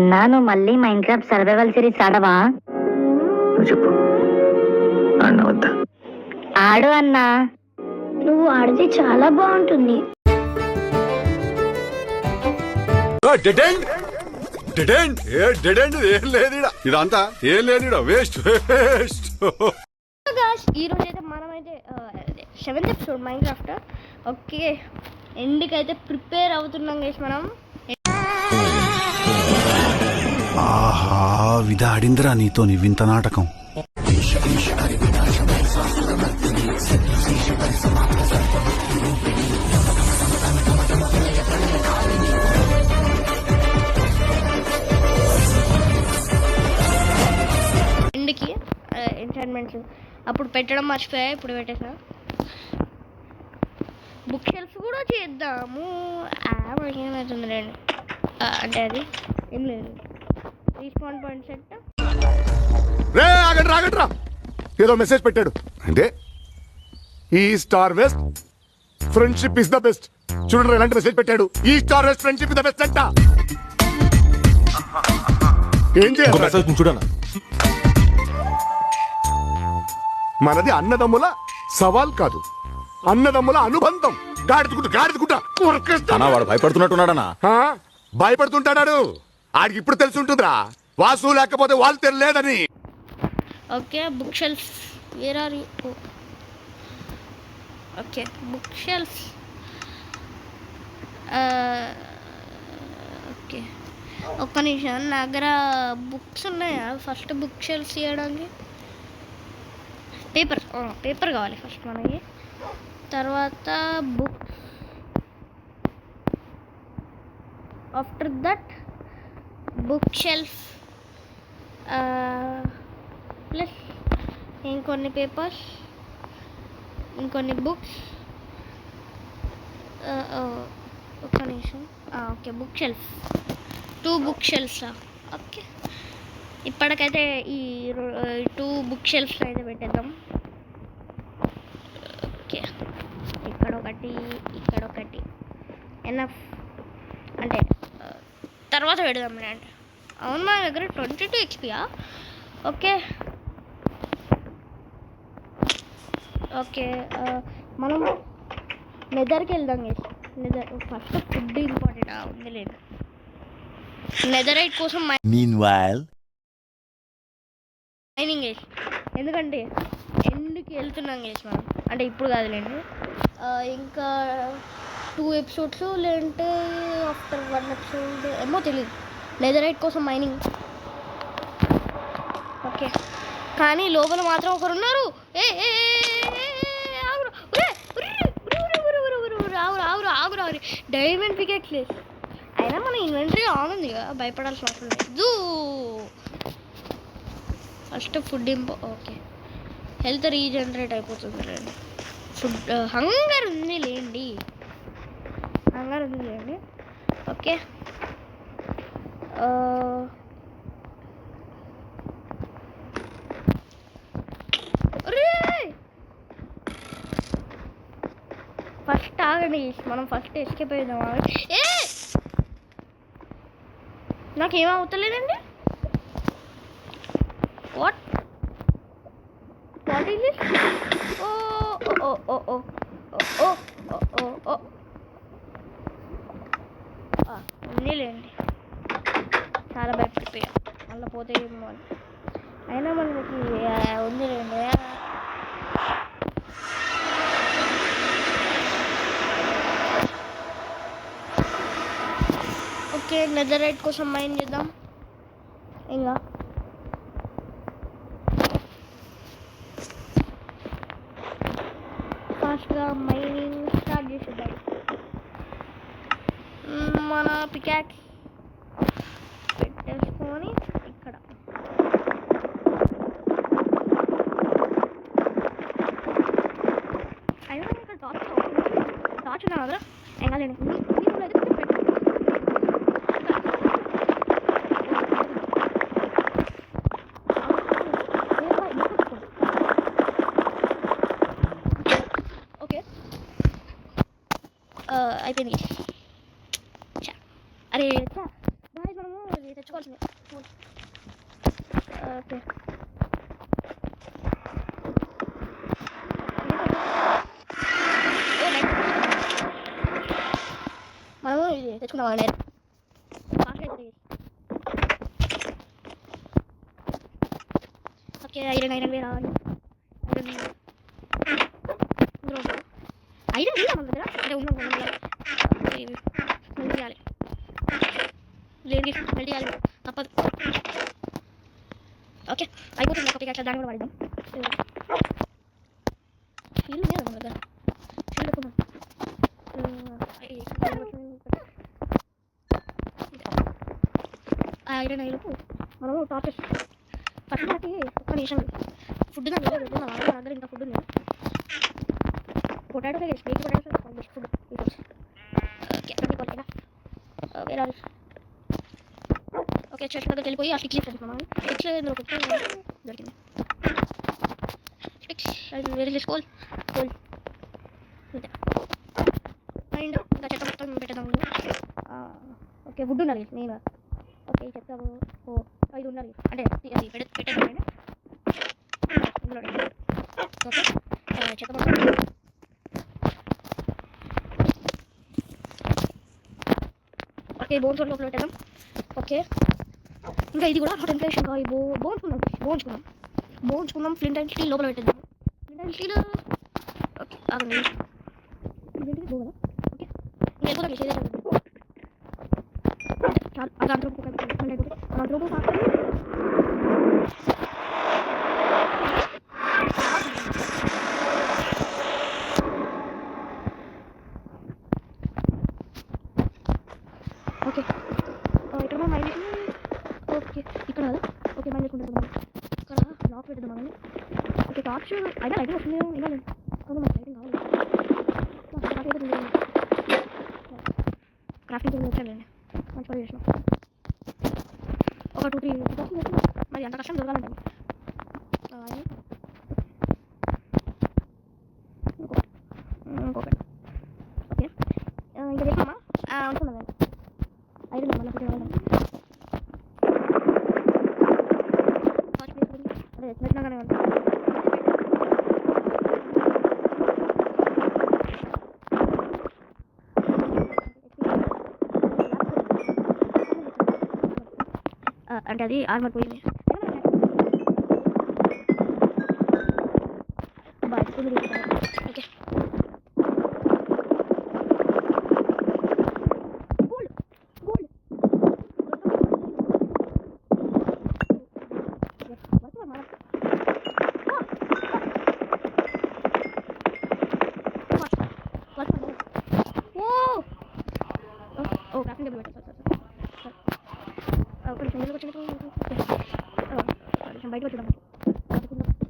అన్నా నువ్వు మళ్ళీ మైండ్ క్రాఫ్ట్ సర్వైవల్ సిరీస్ ఆడవా? నువ్వు చెప్పు, ఆడినా వద్దా? ఆడు అన్నా. నువ్వు ఆడితే చాలా బాగుంటుంది. ఇదంతా ఏం లేదు, వేస్ట్ వేస్ట్. ఈ రోజు అయితే మనమైతే 7th episode Minecraft. Okay, ఎండ్కి అయితే ప్రిపేర్ అవుతున్నాం గైస్ మనం. ఆహా, విధా ఆడిందిరా నీతో నీ వింత నాటకం. ఎండ్కి ఎంటర్టైన్మెంట్స్ అప్పుడు పెట్టడం మర్చిపోయా, ఇప్పుడు పెట్టేసా. బుక్ షెల్ఫ్ కూడా చేద్దాము. మనకి ఏమవుతుంది రండి, అంటే అది ఏం లేదు. Respawn point set. ఆగండి, ఏదో మెసేజ్ పెట్టాడు అంటే ఈ star west friendship is the best. చూడండి ఎలాంటి మెసేజ్ పెట్టాడు. ఈ star west friendship is the best అంట. ఏం చేయాలి చూడనా? మనది అన్నదమ్ముల సవాల్ కాదు, అన్నదమ్ముల అనుబంధం. గాడిదుకుంటా వాడు భయపడుతున్నట్టున్నాడనా? భయపడుతుంటాడు. ఆడికి ఇప్పుడు తెలిసి ఉంటుందిరా, వాసు లేకపోతే వాళ్ళు తెలియలేదని. Okay, book shelf where are you? Okay, book shelf. Okay, ఒక్క నిమిషం. నా దగ్గర బుక్స్ ఉన్నాయా? ఫస్ట్ బుక్ షెల్ఫ్ చేయడానికి పేపర్ కావాలి ఫస్ట్ మనకి, తర్వాత book. After that book shelf plus ఇంకొన్ని పేపర్స్, ఇంకొన్ని బుక్స్. ఒక్క నిమిషం. ఓకే, బుక్ షెల్ఫ్ 2 బుక్ షెల్ఫ్సా? ఓకే, ఇప్పటికైతే ఈ 2 బుక్ షెల్ఫ్స్ అయితే పెట్టేద్దాం. ఓకే, ఇక్కడొకటి ఎనఫ్ అంటే తర్వాత పెడదాం అంటే. అవును, మా దగ్గర 22 XPయా? ఓకే ఓకే, మనం నెదర్కి వెళ్దాం. నెదర్ ఫస్ట్ ఫుడ్ ఇంపార్టెంట్ ఉంది లేదు. నెదరైట్ కోసం మైనింగ్ వేసి, ఎందుకంటే ఎండ్కి వెళ్తున్నాం వేసి మనం, అంటే ఇప్పుడు కాదులేండి, ఇంకా 2 ఎపిసోడ్స్ లేదంటే ఆఫ్టర్ 1 ఎపిసోడ్ ఏమో తెలియదు. నెదరైట్ కోసం మైనింగ్. ఓకే, కానీ లోపల మాత్రం ఒకరు ఉన్నారు. ఆగురు డైమండ్ పికెట్లెస్. అయినా మన ఇన్వెంటరీ ఆన్ ఉంది కదా, భయపడాల్సిన అవసరం లేదు. First food okay, health regenerate అయిపోతుంది లేండి. ఫుడ్ హంగర్ ఉంది లేండి. ఓకే, ఫస్ట్ ఆగండి, మనం ఫస్ట్ ఎస్కేప్ అయిద్దాం. నాకేమవుతలేదండి. What is this? ఉందిలేండి, చాలా భయపడిపోయా మళ్ళీ పోతే ఏమో అని. అయినా మనకి ఉందిలేండి. ఓకే, నెదరైట్ కోసం మైన్ చేద్దాం. ఇంకా ఫాస్ట్గా మైనింగ్ స్టార్ట్ చేసేద్దాం. మన పికాక్స్ పెట్టేసుకొని ఇక్కడ అయినా ఇక్కడ టార్చ్ ఉన్నా కదా, ఏం కాదండి. అయిపోయింది. అరే మనము తీసుకోవాల్సిందే. ఓకే మనము ఇది తెచ్చుకుందాం నేను ఓకే. ఐరన్ వేరే రావాలి. ఐరన్ లేదా మన దగ్గర అంటే ఉన్నాం స్మెల్ చేయాలి. లేని స్మెల్ చేయాలి తప్పదు. ఓకే అయిపోతుంది. ఒక పిక్ దాన్ని కూడా వాడిద్దాం. ఫీల్ లేదు మన దగ్గర. ఫీల్ ఎక్కువ ఐరన్ అయినప్పుడు మనము టార్చెస్ ఫస్ట్ మనకి ఒక్క నిమిషం ఫుడ్ నా దగ్గర ఇంకా ఫుడ్ ఉంది. Potato spake potato best food. Okay ఓకేనా వేరే ఓకే చెట్ల దగ్గరికి వెళ్ళిపోయి ఆ స్టిక్స్ తీసుకుంటున్నాం. స్టిక్స్ ఇందులో దొరికింది. స్టిక్స్ అండ్ వేరే తీసుకోవాలి కోల్ అండ్ ఇంకా చెత్త మొత్తం పెట్టదాం. ఓకే వుడ్ ఉండాలి నేను. ఓకే చెత్త 5 ఉండాలి అంటే అది పెట్టేది ఇందులో. ఓకే చెత్త మొత్తం ఓకే బోన్స్ లోపల పెట్టేద్దాం. ఓకే ఇంకా ఇది కూడా టెంప్లేషన్ ఈ బోన్స్ కున్నాం ఫ్లింట్ అండ్ స్టీల్ లోపల పెట్టేద్దాం. ఫ్లింట్ అండ్ స్టీల్ ఓకే ఆగండి ఇదేంటిది బో కదా. ఓకే ఇంకా వెళ్ళిపోతాం. చేసేది చాలు అది అంతలోపు అంతలోపు ఓకే ఇక్కడ మనం మైండ్ ఓకే ఇక్కడ కదా. ఓకే మైండ్ చేసుకుంటాం. ఇక్కడ లాక్ పెట్టేద్దాం మనల్ని. ఓకే టార్చ్ అయినా లైటింగ్ వస్తుంది ఇంకా లేదు కానీ మనకి లైటింగ్ కావాలి. క్రాఫ్టింగ్ వచ్చానండి మంచి పని చేసినాం. ఒక 2-3 మరి అంత కష్టం దొరకాలంటే ఇంకొకటి ఓకే ఇంకా చెప్పామా అనుకున్నాను ఐరన్ మళ్ళీ అదే పెట్టినాగానే ఉంటాను. అంటే అది ఆర్మర్ పోయింది. ఓకే క్రాఫ్టింగ్ టేబుల్ పెట్టారు. కొంచెం బయటకు వచ్చేద్దాం.